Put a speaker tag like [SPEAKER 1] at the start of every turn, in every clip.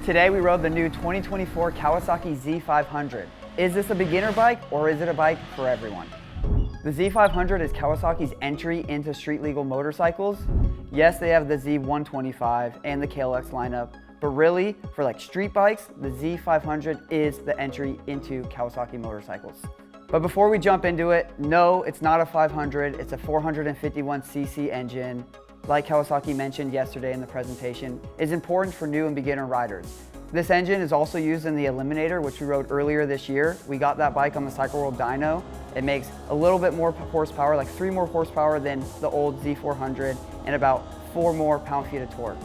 [SPEAKER 1] Today we rode the new 2024 Kawasaki Z500. Is this a beginner bike or is it a bike for everyone? The Z500 is Kawasaki's entry into street legal motorcycles. Yes, they have the Z125 and the KLX lineup, but really for like street bikes, the Z500 is the entry into Kawasaki motorcycles. But before we jump into it, no, it's not a 500, it's a 451cc engine. Like Kawasaki mentioned yesterday in the presentation, is important for new and beginner riders. This engine is also used in the Eliminator, which we rode earlier this year. We got that bike on the Cycle World dyno. It makes a little bit more horsepower, like 3 more horsepower than the old Z400, and about 4 more pound-feet of torque.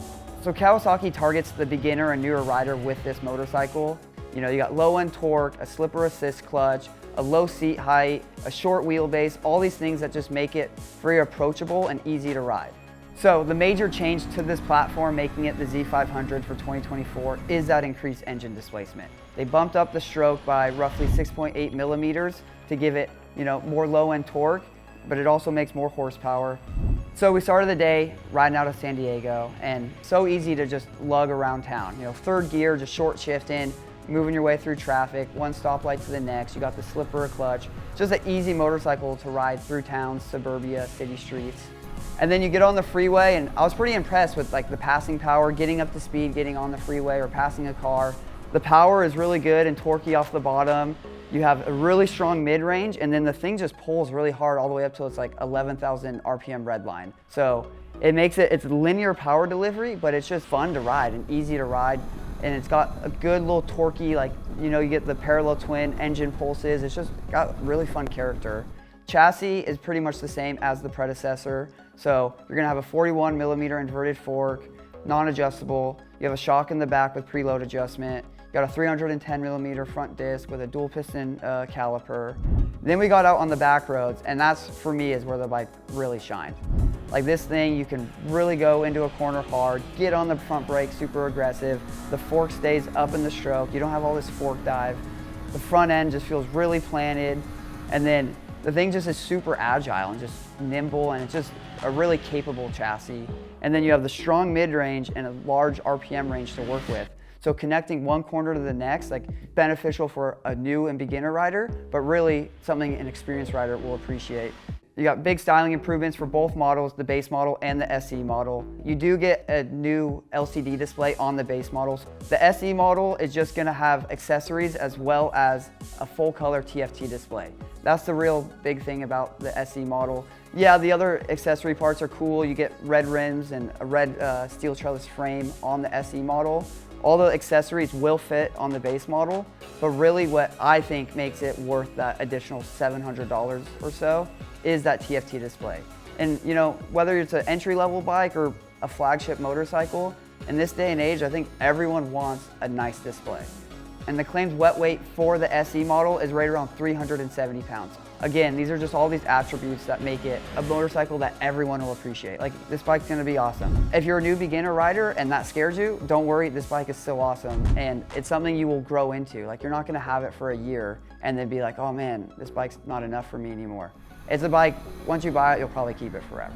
[SPEAKER 1] So Kawasaki targets the beginner and newer rider with this motorcycle. You know, you got low-end torque, a slipper assist clutch, a low seat height, a short wheelbase, all these things that just make it very approachable and easy to ride. So the major change to this platform, making it the Z500 for 2024, is that increased engine displacement. They bumped up the stroke by roughly 6.8 millimeters to give it, more low-end torque, but it also makes more horsepower. So we started the day riding out of San Diego, and so easy to just lug around town. Third gear, just short shifting, moving your way through traffic, one stoplight to the next. You got the slipper clutch. Just an easy motorcycle to ride through towns, suburbia, city streets. And then you get on the freeway, and I was pretty impressed with like the passing power, getting up to speed, getting on the freeway or passing a car. The power is really good and torquey off the bottom. You have a really strong mid-range, and then the thing just pulls really hard all the way up till it's like 11,000 RPM redline. So it makes it's linear power delivery, but it's just fun to ride and easy to ride. And it's got a good little torquey, you get the parallel twin engine pulses. It's just got really fun character. Chassis is pretty much the same as the predecessor. So you're gonna have a 41 millimeter inverted fork, non-adjustable. You have a shock in the back with preload adjustment. You got a 310 millimeter front disc with a dual piston caliper. Then we got out on the back roads, and that's, for me, is where the bike really shined. Like this thing, you can really go into a corner hard, get on the front brake super aggressive. The fork stays up in the stroke. You don't have all this fork dive. The front end just feels really planted. And then the thing just is super agile and just nimble, and it's just a really capable chassis. And then you have the strong mid-range and a large RPM range to work with. So connecting one corner to the next, beneficial for a new and beginner rider, but really something an experienced rider will appreciate. You got big styling improvements for both models, the base model and the SE model. You do get a new LCD display on the base models. The SE model is just gonna have accessories as well as a full color TFT display. That's the real big thing about the SE model. Yeah, the other accessory parts are cool. You get red rims and a red steel trellis frame on the SE model. All the accessories will fit on the base model, but really what I think makes it worth that additional $700 or so is that TFT display. And whether it's an entry-level bike or a flagship motorcycle, in this day and age, I think everyone wants a nice display. And the claimed wet weight for the SE model is right around 370 pounds. Again, these are just all these attributes that make it a motorcycle that everyone will appreciate. This bike's gonna be awesome. If you're a new beginner rider and that scares you, don't worry, this bike is still awesome. And it's something you will grow into. You're not gonna have it for a year and then be like, oh man, this bike's not enough for me anymore. It's a bike, once you buy it, you'll probably keep it forever.